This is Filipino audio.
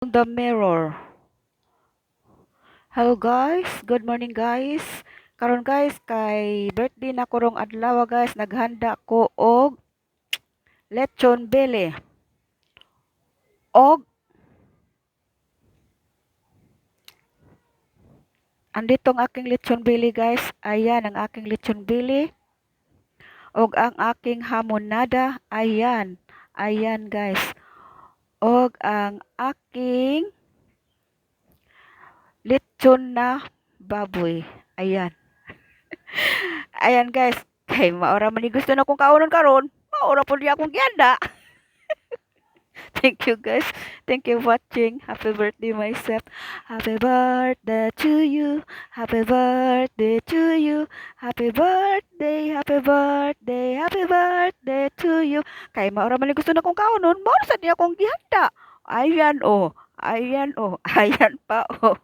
The mirror. Hello guys, good morning guys. Karon guys kay birthday na ko rong adlaw guys, naghanda ko og lechon belly. Og andito ang aking lechon belly guys. Ayan ang aking lechon belly og ang aking hamonada. Ayan. Ayan guys. Og ang aking lechon na baboy. Ayan. Ayan guys. Kay maora man ni gusto na kong kaunon karon. Maora po di akong gihanda. Thank you guys. Thank you for watching. Happy birthday myself. Happy birthday to you. Happy birthday to you. Happy birthday. Happy birthday. Happy birthday to you. Kay maura man gusto na kong kaunon. Maura sa niya kong gihanda. Ayan oh. Ayan oh. Ayan pa oh.